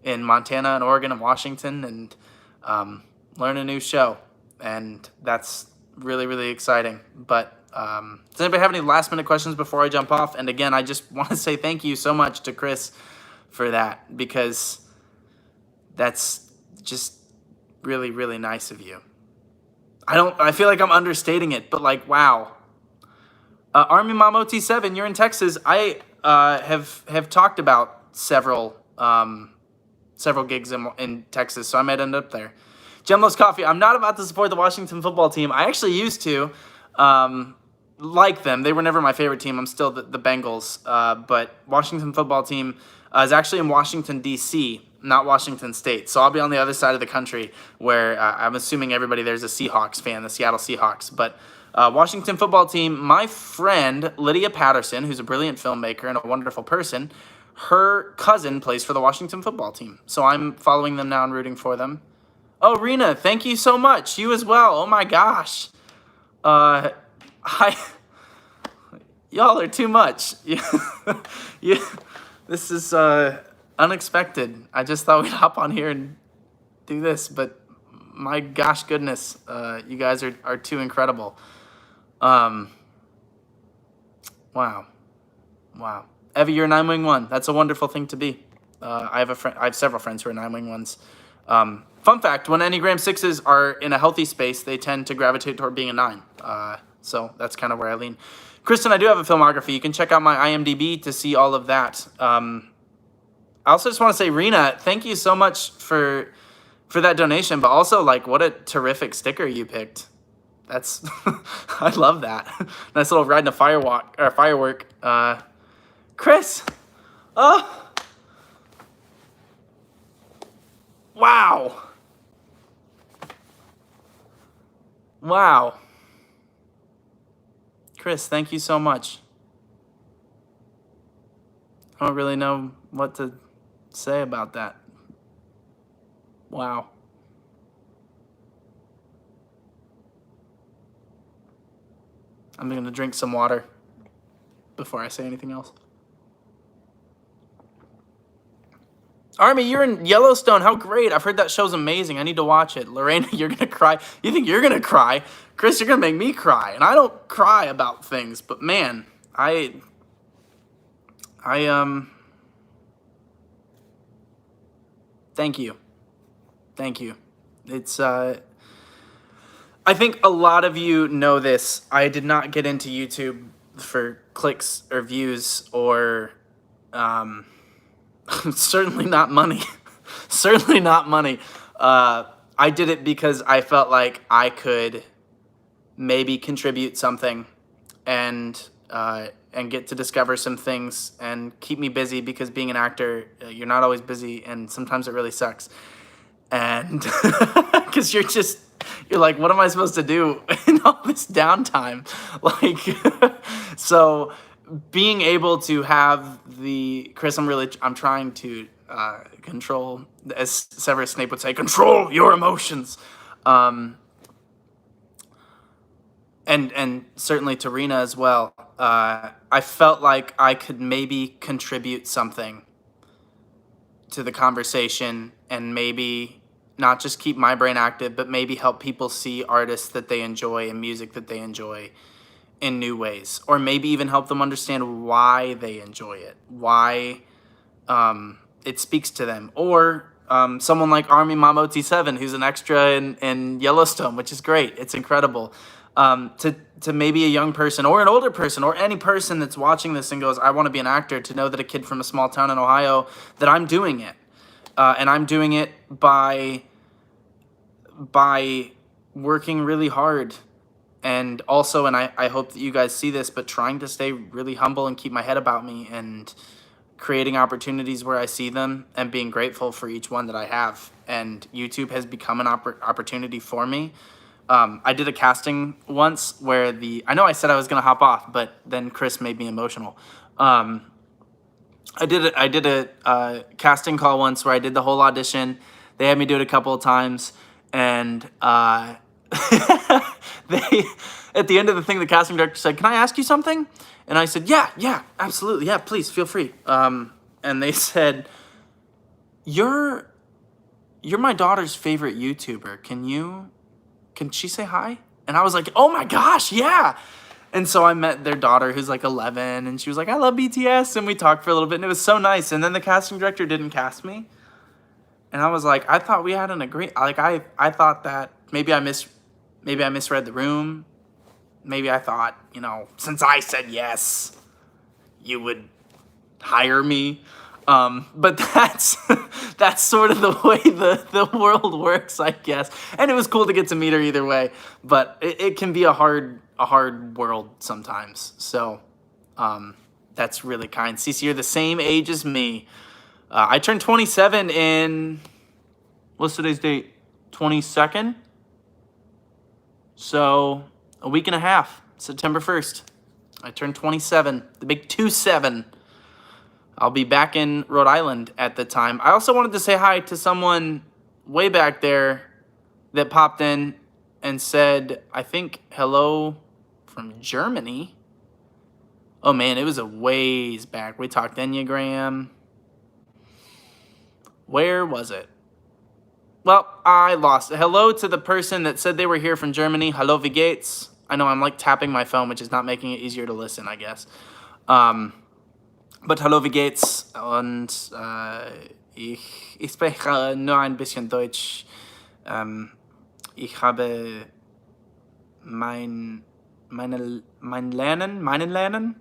in Montana and Oregon and Washington and learn a new show, and that's really, really exciting. But does anybody have any last minute questions before I jump off? And again, I just want to say thank you so much to Chris for that, because that's just really, really nice of you. I feel like I'm understating it, but wow. Army Mom OT7, you're in Texas. I have talked about several gigs in Texas, so I might end up there. Gemlo's Coffee, I'm not about to support the Washington football team. I actually used to like them. They were never my favorite team. I'm still the Bengals. But Washington football team is actually in Washington, D.C., not Washington State. So I'll be on the other side of the country where I'm assuming everybody there's a Seahawks fan, the Seattle Seahawks. But Washington football team, my friend Lydia Patterson, who's a brilliant filmmaker and a wonderful person, her cousin plays for the Washington football team. So I'm following them now and rooting for them. Oh, Rena, thank you so much. You as well. Oh, my gosh. I y'all are too much. Yeah, this is unexpected. I just thought we'd hop on here and do this, but my gosh goodness, you guys are too incredible. Wow. Wow. Evie, you're a 9-wing 1. That's a wonderful thing to be. I have several friends who are 9-wing 1s. Fun fact, when Enneagram 6s are in a healthy space, they tend to gravitate toward being a 9. So that's kind of where I lean. Kristen, I do have a filmography. You can check out my IMDb to see all of that. I also just want to say, Rena, thank you so much for that donation, but also, like, what a terrific sticker you picked. That's, I love that. Nice little riding a firework. Chris, oh, wow. Wow. Chris, thank you so much. I don't really know what to say about that. Wow. I'm going to drink some water before I say anything else. Army, you're in Yellowstone. How great. I've heard that show's amazing. I need to watch it. Lorena, you're going to cry. You think you're going to cry? Chris, you're going to make me cry. And I don't cry about things, but man, thank you. Thank you. It's, I think a lot of you know this. I did not get into YouTube for clicks or views or, certainly not money. Certainly not money. I did it because I felt like I could maybe contribute something and get to discover some things and keep me busy, because being an actor, you're not always busy, and sometimes it really sucks. And because you're like, what am I supposed to do in all this downtime? Like, so being able to have Chris, I'm trying to control, as Severus Snape would say, control your emotions. And certainly to Rena as well. I felt like I could maybe contribute something to the conversation, and maybe not just keep my brain active, but maybe help people see artists that they enjoy and music that they enjoy in new ways, or maybe even help them understand why they enjoy it, why it speaks to them, or someone like Army Mamoti 7, who's an extra in Yellowstone, which is great. It's incredible. To maybe a young person or an older person or any person that's watching this and goes, I want to be an actor, to know that a kid from a small town in Ohio, that I'm doing it. And I'm doing it by working really hard. And also, and I hope that you guys see this, but trying to stay really humble and keep my head about me, and creating opportunities where I see them, and being grateful for each one that I have. And YouTube has become an opportunity for me. I did a casting once where I know I said I was going to hop off, but then Chris made me emotional. I did a casting call once where I did the whole audition. They had me do it a couple of times, and at the end of the thing, the casting director said, "Can I ask you something?" And I said, yeah, absolutely. Yeah, please, feel free. And they said, you're my daughter's favorite YouTuber. Can she say hi? And I was like, oh my gosh, yeah. And so I met their daughter, who's like 11, and she was like, I love BTS. And we talked for a little bit, and it was so nice. And then the casting director didn't cast me. And I was like, I thought we had an agreement. Like, I thought that maybe I misread the room. Maybe I thought, since I said yes, you would hire me. But that's sort of the way the world works, I guess. And it was cool to get to meet her either way. But it can be a hard world sometimes. So that's really kind. Cece, you're the same age as me. I turned 27 in, what's today's date? 22nd? So a week and a half, September 1st. I turned 27, the big 27. I'll be back in Rhode Island at the time. I also wanted to say hi to someone way back there that popped in. and said, I think, hello from Germany. Oh man, it was a ways back. We talked Enneagram. Where was it? Well, I lost it. Hello to the person that said they were here from Germany. Hallo, wie geht's? I know I'm like tapping my phone, which is not making it easier to listen, I guess. But hallo, wie geht's? Und ich spreche nur ein bisschen Deutsch. Ich habe mein Lernen.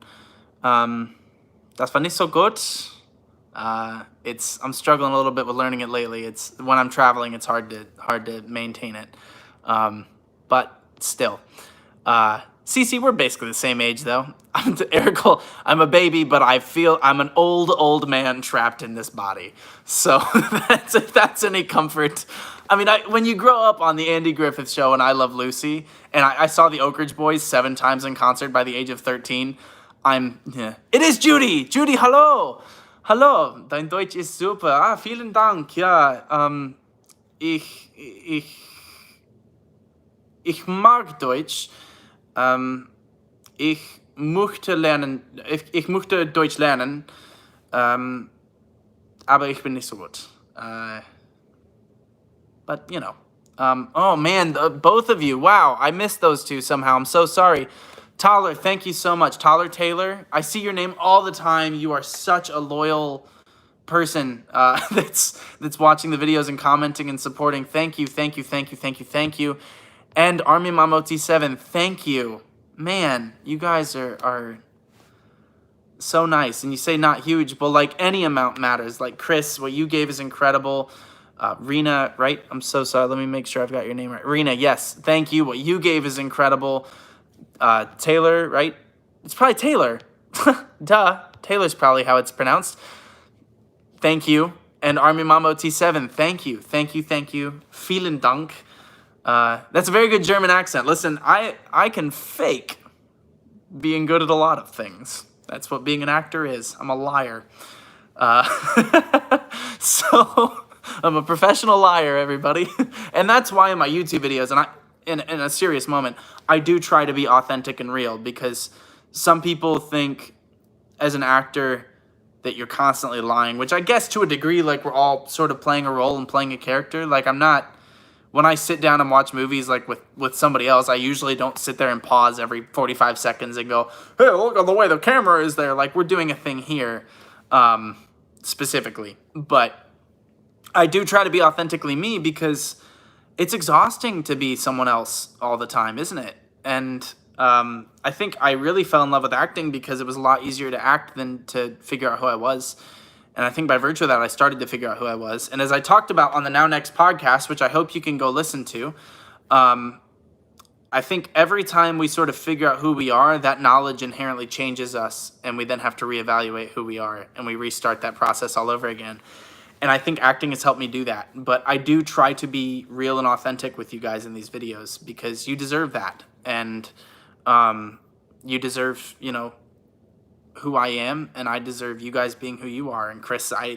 Das war nicht so gut. I'm struggling a little bit with learning it lately. It's when I'm traveling, it's hard to maintain it. But still, Cece, we're basically the same age though. Eric, I'm a baby, but I feel I'm an old man trapped in this body. So if that's any comfort. I mean, when you grow up on the Andy Griffith Show and I Love Lucy, and I saw the Oak Ridge Boys 7 times in concert by the age of 13, It is Judy! Judy, hallo! Hallo, dein Deutsch ist super. Vielen Dank. Ja, ich mag Deutsch. Ich möchte lernen, ich möchte Deutsch lernen, aber ich bin nicht so gut. But, you know. Oh, man, both of you. Wow, I missed those two somehow. I'm so sorry. Tyler, thank you so much. Tyler Taylor, I see your name all the time. You are such a loyal person that's watching the videos and commenting and supporting. Thank you. And Army Mamoti 7, thank you. Man, you guys are so nice. And you say not huge, but like any amount matters. Like Chris, what you gave is incredible. Rena, right? I'm so sorry. Let me make sure I've got your name right. Rena, yes. Thank you. What you gave is incredible. Taylor, right? It's probably Taylor. Duh. Taylor's probably how it's pronounced. Thank you. And Army Mamo T7, thank you. Vielen Dank. That's a very good German accent. Listen, I can fake being good at a lot of things. That's what being an actor is. I'm a liar. So I'm a professional liar, everybody. And that's why in my YouTube videos, and in a serious moment, I do try to be authentic and real, because some people think as an actor that you're constantly lying, which I guess to a degree, like we're all sort of playing a role and playing a character. Like I'm not, when I sit down and watch movies like with somebody else, I usually don't sit there and pause every 45 seconds and go, hey, look at the way the camera is there. Like we're doing a thing here specifically. But I do try to be authentically me, because it's exhausting to be someone else all the time, isn't it? And I think I really fell in love with acting because it was a lot easier to act than to figure out who I was. And I think by virtue of that, I started to figure out who I was. And as I talked about on the Now Next podcast, which I hope you can go listen to, I think every time we sort of figure out who we are, that knowledge inherently changes us, and we then have to reevaluate who we are, and we restart that process all over again. And I think acting has helped me do that. But I do try to be real and authentic with you guys in these videos, because you deserve that. And you deserve, who I am, and I deserve you guys being who you are. And Chris, I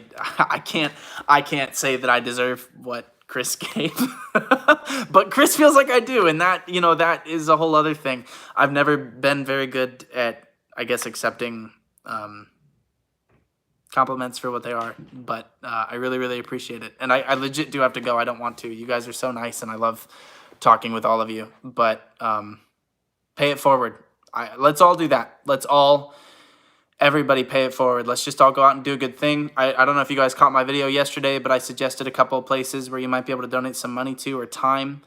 can't say that I deserve what Chris gave, but Chris feels like I do. And that, that is a whole other thing. I've never been very good at, I guess, accepting compliments for what they are, but I really, really appreciate it. And I legit do have to go. I don't want to. You guys are so nice, and I love talking with all of you, but pay it forward. Let's all do that. Everybody pay it forward. Let's just all go out and do a good thing. I don't know if you guys caught my video yesterday, but I suggested a couple of places where you might be able to donate some money to, or time.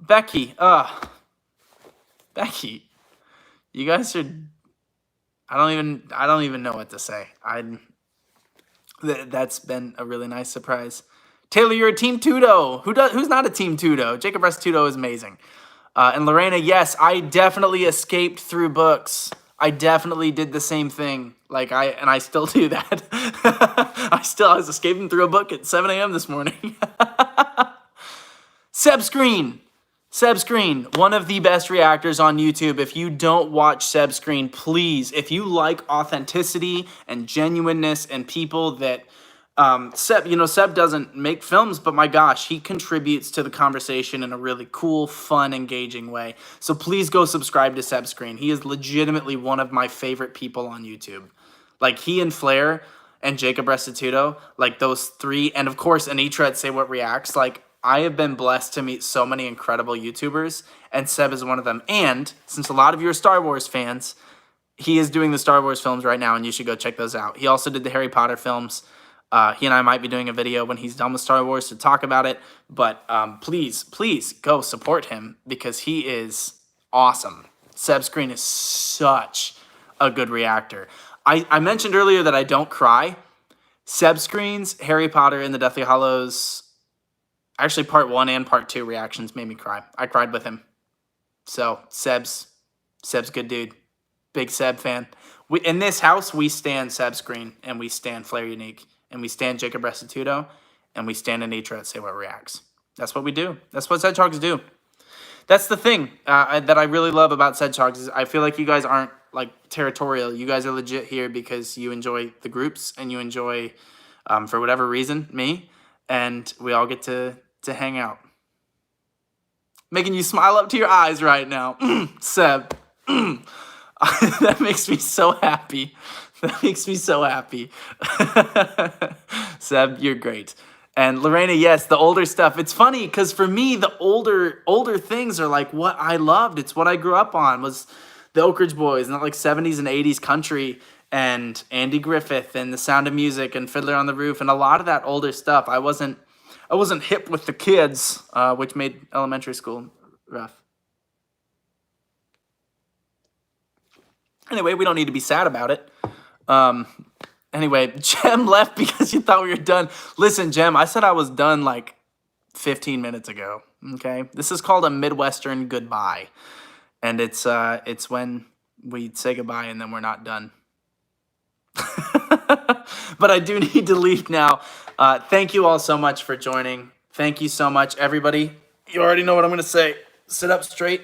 Becky, you guys are, I don't even know what to say. That's been a really nice surprise. Taylor, you're a Team Tudo. Who's not a Team Tudo? Jacob Rest Tudo is amazing. And Lorena, yes, I definitely escaped through books. I definitely did the same thing. I still do that. I was escaping through a book at 7 a.m. this morning. Seb Screen, one of the best reactors on YouTube. If you don't watch Seb Screen, please, if you like authenticity and genuineness and people that Seb, Seb doesn't make films, but my gosh, he contributes to the conversation in a really cool, fun, engaging way. So please go subscribe to Seb Screen. He is legitimately one of my favorite people on YouTube. Like, he and Flair and Jacob Restituto, like those three, and of course Anitra at Say What Reacts. Like, I have been blessed to meet so many incredible YouTubers, and Seb is one of them. And since a lot of you are Star Wars fans, he is doing the Star Wars films right now, and you should go check those out. He also did the Harry Potter films. He and I might be doing a video when he's done with Star Wars to talk about it. But please go support him because he is awesome. Seb Screen is such a good reactor. I mentioned earlier that I don't cry. Seb Screen's Harry Potter and the Deathly Hallows, actually part 1 and part 2 reactions made me cry. I cried with him. So Seb's good dude. Big Seb fan. In this house, we stand Seb Screen, and we stand Flair Unique, and we stand Jacob Restituto, and we stand Anitra at Say What Reacts. That's what we do. That's what Sedgehogs do. That's the thing that I really love about Sedgehogs is I feel like you guys aren't like territorial. You guys are legit here because you enjoy the groups and you enjoy, for whatever reason, me, and we all get to hang out. Making you smile up to your eyes right now. Seb. That makes me so happy. That makes me so happy. Seb, you're great. And Lorena, yes, the older stuff. It's funny because for me, the older things are like what I loved. It's what I grew up on was the Oak Ridge Boys and that like 70s and 80s country and Andy Griffith and The Sound of Music and Fiddler on the Roof and a lot of that older stuff. I wasn't hip with the kids, which made elementary school rough. Anyway, we don't need to be sad about it. Anyway, Jem left because you thought we were done. Listen, Jem, I said I was done like 15 minutes ago, okay? This is called a Midwestern goodbye. And it's when we say goodbye and then we're not done. But I do need to leave now. Thank you all so much for joining. Thank you so much, everybody. You already know what I'm going to say. Sit up straight.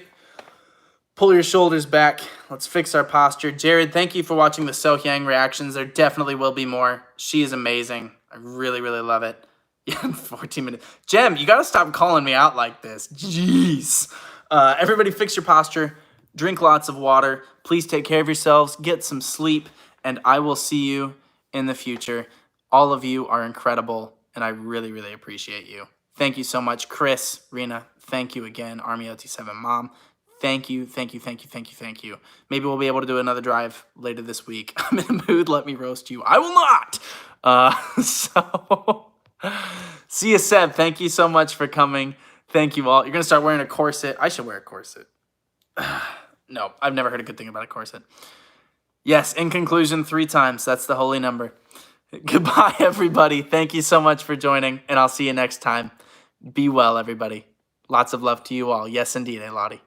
Pull your shoulders back. Let's fix our posture. Jared, thank you for watching the So Hyang reactions. There definitely will be more. She is amazing. I really, really love it. Yeah, 14 minutes. Jem, you got to stop calling me out like this. Jeez. Everybody fix your posture. Drink lots of water. Please take care of yourselves. Get some sleep. And I will see you in the future. All of you are incredible. And I really, really appreciate you. Thank you so much. Chris, Rena, thank you again. Army OT7 Mom. Thank you. Maybe we'll be able to do another drive later this week. I'm in the mood. Let me roast you. I will not. So, see you, Seb. Thank you so much for coming. Thank you all. You're going to start wearing a corset. I should wear a corset. No, I've never heard a good thing about a corset. Yes, in conclusion, 3 times. That's the holy number. Goodbye, everybody. Thank you so much for joining, and I'll see you next time. Be well, everybody. Lots of love to you all. Yes, indeed, Elottie.